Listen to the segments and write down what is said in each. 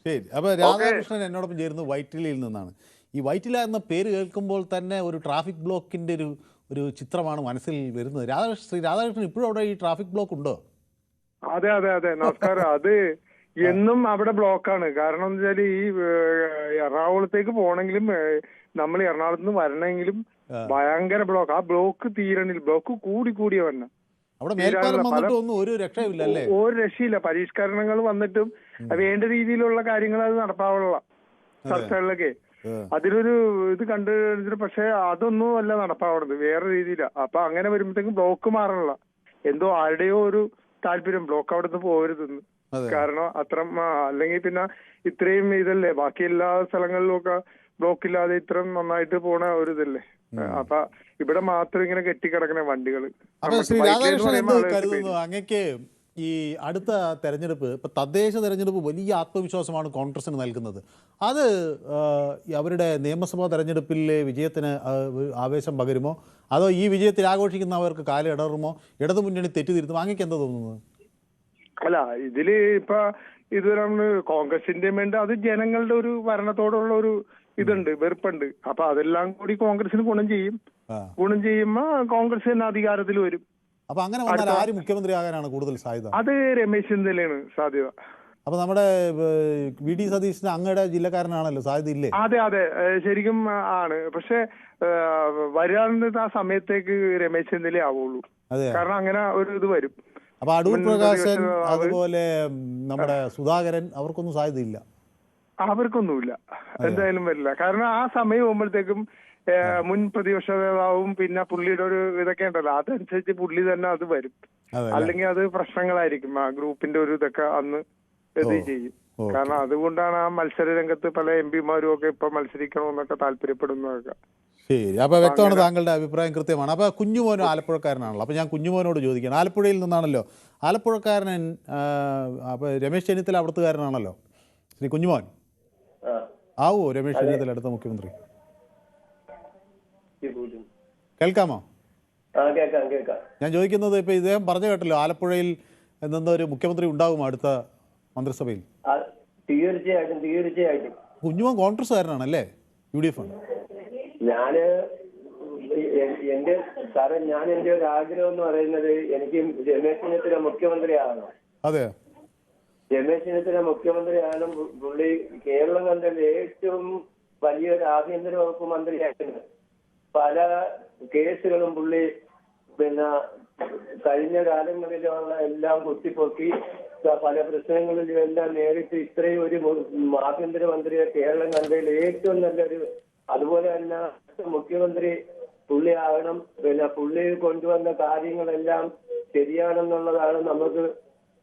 ശരി. അപ്പോൾ രാധാകൃഷ്ണൻ എന്നോടൊപ്പം ചേരുന്നത് വൈറ്റിലയിൽ നിന്നാണ്. ഈ വൈറ്റില എന്ന പേര് കേൾക്കുമ്പോൾ തന്നെ ഒരു ട്രാഫിക് ബ്ലോക്കിൻ്റെ ഒരു ചിത്രമാണ് മനസ്സിൽ വരുന്നത്. രാധാകൃഷ്ണൻ ഇപ്പോഴും അവിടെ ഈ ട്രാഫിക് ബ്ലോക്ക് ഉണ്ടോ? അതെ അതെ അതെ, നമസ്കാരം. അത് എന്നും അവിടെ ബ്ലോക്കാണ്. കാരണം എന്താ വെച്ചാൽ ഈ എറണാകുളത്തേക്ക് പോകണമെങ്കിലും നമ്മൾ എറണാകുളത്ത് നിന്ന് വരണമെങ്കിലും ഭയങ്കര ബ്ലോക്ക്. ആ ബ്ലോക്ക് തീരണില്ല, ബ്ലോക്ക് കൂടിയ വരണം. അവിടെ മേൽപ്പാലം വന്നിട്ട് ഒന്നും ഒരു രക്ഷയില്ല അല്ലേ? ഒരു രക്ഷയില്ല. പരിഷ്കരണങ്ങൾ വന്നിട്ടും വേണ്ട രീതിയിലുള്ള കാര്യങ്ങൾ അത് നടപ്പാവുള്ള ചർച്ചകളിലൊക്കെ അതിലൊരു ഇത് കണ്ടു. പക്ഷെ അതൊന്നും അല്ല നടപ്പാവുന്നത്, വേറെ രീതിയിലാണ്. അപ്പൊ അങ്ങനെ വരുമ്പോഴത്തേക്കും ബ്ലോക്ക് മാറണില്ല. എന്തോ ആരുടെയോ ഒരു താല്പര്യം ബ്ലോക്ക് അവിടെ നിന്ന് പോകരുതെന്ന്. കാരണം അല്ലെങ്കിൽ പിന്നെ ഇത്രയും ഇതല്ലേ ബാക്കി എല്ലാ സ്ഥലങ്ങളിലും ഒക്കെ ബ്ലോക്ക് ഇല്ലാതെ ഇത്രയും നന്നായിട്ട് പോണ ഒരു ഇതല്ലേ. അപ്പൊ ഇവിടെ മാത്രം ഇങ്ങനെ കെട്ടിക്കിടക്കണ വണ്ടികൾ. ശ്രീ രാധാകൃഷ്ണൻ എന്ത് കരുതുന്നു? അങ്ങക്ക് ഈ അടുത്ത തെരഞ്ഞെടുപ്പ്, ഇപ്പൊ തദ്ദേശ തെരഞ്ഞെടുപ്പ് വലിയ ആത്മവിശ്വാസമാണ് കോൺഗ്രസിന് നൽകുന്നത്. അത് അവരുടെ നിയമസഭാ തെരഞ്ഞെടുപ്പിലെ വിജയത്തിന് ആവേശം പകരുമോ, അതോ ഈ വിജയത്തിൽ ആഘോഷിക്കുന്നവർക്ക് കാലിടറുമോ, ഇടതുമുന്നണി തെറ്റിതിരുത്തുമോ? അങ്ങക്ക് എന്താ തോന്നുന്നത്? അല്ല, ഇതില് ഇപ്പൊ ഇതുവരെ കോൺഗ്രസിന്റെ വേണ്ട അത് ജനങ്ങളുടെ ഒരു ഭരണത്തോടുള്ള ഒരു ഇതുണ്ട്, വെറുപ്പുണ്ട്. അപ്പൊ അതെല്ലാം കൂടി കോൺഗ്രസിന് ഗുണം ചെയ്യുമ്പോ കോൺഗ്രസ് തന്നെ അധികാരത്തിൽ വരും. അപ്പൊ അങ്ങനെ വന്നാൽ ആര് മുഖ്യമന്ത്രി ആകാനാണ് കൂടുതൽ സാധ്യത? അത് രമേശ് ചെന്നിത്തലയാണ് സാധ്യത. അപ്പൊ നമ്മുടെ വി ഡി സതീശന് അങ്ങയുടെ ജില്ലക്കാരനാണല്ലോ, സാധ്യതയില്ലേ? അതെ അതെ, ശരിക്കും ആണ്. പക്ഷെ വരാവുന്നത് ആ സമയത്തേക്ക് രമേശ് ചെന്നിത്തല ആവുള്ളൂ. കാരണം അങ്ങനെ ഒരു ഇത് വരും. അപ്പൊ അടൂർ പ്രകാശൻ, അതുപോലെ നമ്മുടെ സുധാകരൻ, അവർക്കൊന്നും സാധ്യതയില്ല. അവർക്കൊന്നുമില്ല, എന്തായാലും വരില്ല. കാരണം ആ സമയം ആകുമ്പോഴത്തേക്കും മുൻ പ്രതിപക്ഷ നേതാവും പിന്നെ പുള്ളിയുടെ ഒരു ഇതൊക്കെ ഉണ്ടല്ലോ, അതനുസരിച്ച് പുള്ളി തന്നെ അത് വരും. അല്ലെങ്കിൽ അത് പ്രശ്നങ്ങളായിരിക്കും. ആ ഗ്രൂപ്പിന്റെ ഒരു ഇതൊക്കെ അന്ന് ഇത് ചെയ്യും. കാരണം അതുകൊണ്ടാണ് ആ മത്സര രംഗത്ത് പല എം പിമാരും ഒക്കെ ഇപ്പൊ മത്സരിക്കണമെന്നൊക്കെ താല്പര്യപ്പെടുന്നതൊക്കെ. ശരി, അപ്പൊ വ്യക്തമാണ്, താങ്കളുടെ അഭിപ്രായം കൃത്യമാണ്. അപ്പൊ കുഞ്ഞുമോനും ആലപ്പുഴക്കാരനാണല്ലോ. അപ്പൊ ഞാൻ കുഞ്ഞുമോനോട് ചോദിക്കുകയാണ്, ആലപ്പുഴയിൽ നിന്നാണല്ലോ ആലപ്പുഴക്കാരൻ. അപ്പൊ രമേശ് ചെന്നിത്തല അവിടുത്തുകാരനാണല്ലോ. ശ്രീ കുഞ്ഞുമോൻ, ആവോ രമേശ് ചെന്നിത്തല അടുത്ത മുഖ്യമന്ത്രി? കേൾക്കാമോ? ഞാൻ ചോദിക്കുന്നത്, ഇപ്പൊ ഇദ്ദേഹം പറഞ്ഞു കേട്ടല്ലോ, ആലപ്പുഴയിൽ നിന്നൊരു മുഖ്യമന്ത്രി ഉണ്ടാകുമോ അടുത്ത മന്ത്രിസഭയിൽ? തീർച്ചയായിട്ടും. കുഞ്ഞുമോൻ കോൺഗ്രസ്സുകാരനാണല്ലേ? UDF ആണ്. എന്റെ ഒരു ആഗ്രഹം എന്ന് പറയുന്നത്, എനിക്ക് രമേശ് ചെന്നിത്തല മുഖ്യമന്ത്രി ആകണം. അതെ, രമേശ് ചെന്നിത്തല മുഖ്യമന്ത്രി ആകണം. പുള്ളി കേരളം കണ്ടത് ഏറ്റവും വലിയൊരു ആഭ്യന്തര വകുപ്പ് മന്ത്രിയായിട്ടുണ്ട്. പല കേസുകളും പുള്ളി പിന്നെ കഴിഞ്ഞ കാലങ്ങളിലുള്ള എല്ലാം കുത്തിപ്പൊക്കി പല പ്രശ്നങ്ങളിലും എല്ലാം നേരിട്ട് ഇത്രയും ഒരു ആഭ്യന്തര മന്ത്രിയെ കേരളം കണ്ടതിൽ ഏറ്റവും നല്ലൊരു, അതുപോലെ തന്നെ മുഖ്യമന്ത്രി പുള്ളി ആകണം. പിന്നെ പുള്ളി കൊണ്ടുവന്ന കാര്യങ്ങളെല്ലാം ശരിയാണെന്നുള്ളതാണ് നമുക്ക്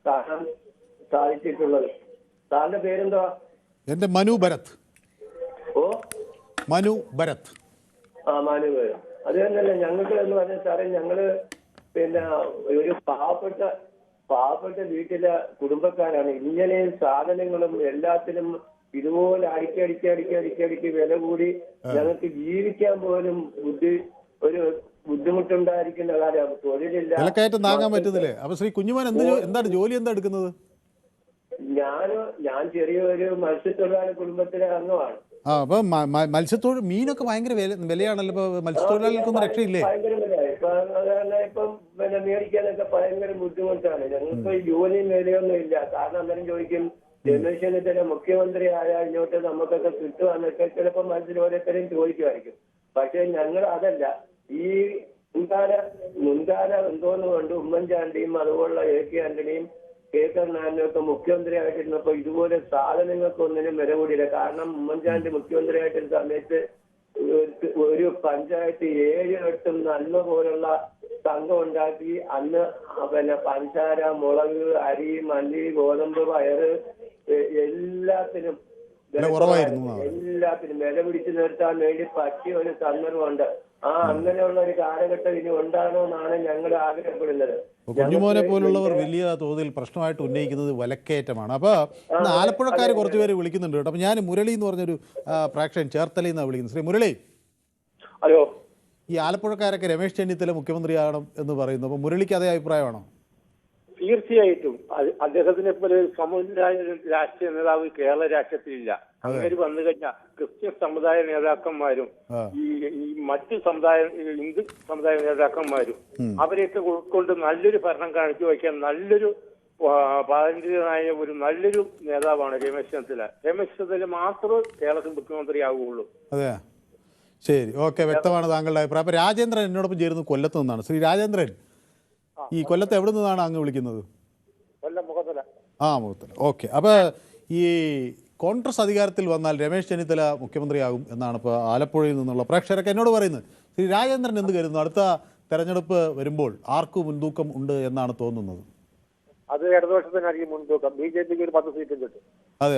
കാണാൻ സാധിച്ചിട്ടുള്ളത്. സാറിന്റെ പേരെന്താ? എന്റെ മനു ഭരത്. മനു ഭരത്. മനു ഭരത്. അത് തന്നെയല്ല ഞങ്ങൾക്ക് എന്ന് പറഞ്ഞാൽ സാറേ, ഞങ്ങള് പിന്നെ ഒരു പാവപ്പെട്ട വീട്ടിലെ കുടുംബക്കാരാണ്. ഇങ്ങനെ സാധനങ്ങളും എല്ലാത്തിനും ഇതുപോലെ അടിക്കടിക്ക് വില കൂടി ഞങ്ങൾക്ക് ജീവിക്കാൻ പോലും ഒരു ബുദ്ധിമുട്ടുണ്ടായിരിക്കുന്ന കാലം. തൊഴിലില്ല, വിലക്കയറ്റം താങ്ങാൻ പറ്റുന്നില്ലേ? അപ്പൊ ശ്രീ കുഞ്ഞുമോൻ എന്താണ് ജോലി, എന്താ എടുക്കുന്നത്? ഞാൻ ചെറിയൊരു മത്സ്യത്തൊഴിലാളി കുടുംബത്തിലെ അംഗമാണ്. അപ്പൊ മത്സ്യത്തൊഴിൽ മീനൊക്കെ ഭയങ്കര വിലയാണല്ലോ. ഇപ്പൊ മത്സ്യത്തൊഴിലാളികൾക്കൊന്നും രക്ഷയില്ലേ? ഭയങ്കര വിലയായി. ഇപ്പം പിന്നെ മേടിക്കാനൊക്കെ ഭയങ്കര ബുദ്ധിമുട്ടാണ്. ഞങ്ങൾക്ക് ജോലി വിലയൊന്നും ഇല്ല. കാരണം അന്നേരം ചോദിക്കും, രമേശ് ചെന്നിത്തല മുഖ്യമന്ത്രി ആയാൽ ഇങ്ങോട്ട് നമുക്കൊക്കെ കിട്ടുവാന്നൊക്കെ ചിലപ്പോൾ മനസ്സിൽ ഓരോരുത്തരെയും ചോദിക്കുമായിരിക്കും. പക്ഷെ ഞങ്ങൾ അതല്ല. ഈ മുൻകാല എന്തോന്ന് കൊണ്ട് ഉമ്മൻചാണ്ടിയും അതുപോലുള്ള AK ആന്റണിയും K കരുണാകരനും ഒക്കെ മുഖ്യമന്ത്രി ആയിട്ടിരുന്നപ്പോ ഇതുപോലെ സാധനങ്ങൾക്ക് ഒന്നിനും വില കൂടിയില്ല. കാരണം ഉമ്മൻചാണ്ടി മുഖ്യമന്ത്രി ആയിട്ടിരുന്ന സമയത്ത് ഒരു പഞ്ചായത്ത് 7-8 നന്മ പോലുള്ള സംഘം ഉണ്ടാക്കി. അന്ന് പിന്നെ പഞ്ചാര, മുളക്, അരി, മല്ലി, ഗോതമ്പ്, പയറ് എല്ലാത്തിനും വില പിടിച്ചു നിർത്താൻ വേണ്ടി പറ്റിയ ഒരു സന്ദർഭമുണ്ട്. അങ്ങനെയുള്ള ഒരു കാലഘട്ടം ഇനി ഉണ്ടാകണോ എന്നാണ് ഞങ്ങൾ ആഗ്രഹപ്പെടുന്നത്. കുഞ്ഞുമോനെ പോലുള്ളവർ വലിയ തോതിൽ പ്രശ്നമായിട്ട് ഉന്നയിക്കുന്നത് വിലക്കയറ്റമാണ്. അപ്പൊ ആലപ്പുഴക്കാർ കുറച്ചുപേര് വിളിക്കുന്നുണ്ട് കേട്ടോ. അപ്പൊ ഞാൻ മുരളി എന്ന് പറഞ്ഞൊരു പ്രേക്ഷകൻ ചേർത്തലയിൽ നിന്നാണ് വിളിക്കുന്നത്. ശ്രീ മുരളി, ഹലോ. ഈ ആലപ്പുഴക്കാരൊക്കെ രമേശ് ചെന്നിത്തല മുഖ്യമന്ത്രിയാകണം എന്ന് പറയുന്നു. അപ്പൊ മുരളിക്ക് അതേ അഭിപ്രായമാണോ? ഈ തീർച്ചയായിട്ടും അദ്ദേഹത്തിനെ പോലെ സമുന്നരായ ഒരു രാഷ്ട്രീയ നേതാവ് കേരള രാഷ്ട്രീയത്തിലില്ല. അങ്ങനെ വന്നു കഴിഞ്ഞാൽ ക്രിസ്ത്യൻ സമുദായ നേതാക്കന്മാരും ഈ മറ്റ് സമുദായ ഹിന്ദു സമുദായ നേതാക്കന്മാരും അവരെയൊക്കെ ഉൾക്കൊണ്ട് നല്ലൊരു ഭരണം കാണിച്ചു വയ്ക്കാൻ നല്ലൊരു പാരമ്പര്യനായ ഒരു നല്ലൊരു നേതാവാണ് രമേശ് ചെന്നിത്തല. രമേശ് ചെന്നിത്തല മാത്രമേ കേരളത്തിൽ മുഖ്യമന്ത്രിയാവുകയുള്ളൂ. അതെ, ശരി, ഓക്കെ, വ്യക്തമാണ് താങ്കളുടെ അഭിപ്രായം. അപ്പൊ രാജേന്ദ്രൻ എന്നോടൊപ്പം ചേരുന്നു കൊല്ലത്ത് നിന്നാണ്. ശ്രീ രാജേന്ദ്രൻ, ഈ കൊല്ലത്ത് എവിടെ നിന്നാണ് അങ്ങ് വിളിക്കുന്നത്? മുഖത്തല. മുഖത്തല, ഓക്കെ. അപ്പോൾ ഈ കോൺഗ്രസ് അധികാരത്തിൽ വന്നാൽ രമേശ് ചെന്നിത്തല മുഖ്യമന്ത്രിയാകും എന്നാണ് ഇപ്പോൾ ആലപ്പുഴയിൽ നിന്നുള്ള പ്രേക്ഷകരൊക്കെ എന്നോട് പറയുന്നത്. ശ്രീ രാജേന്ദ്രൻ എന്ത് കരുതുന്നു? അടുത്ത തെരഞ്ഞെടുപ്പ് വരുമ്പോൾ ആർക്ക് മുൻതൂക്കം ഉണ്ട് എന്നാണ് തോന്നുന്നത്? അത് ഇടതുപക്ഷത്തിനായിരിക്കും മുൻതൂക്കം. BJPക്ക് ഒരു 10 സീറ്റും കിട്ടും.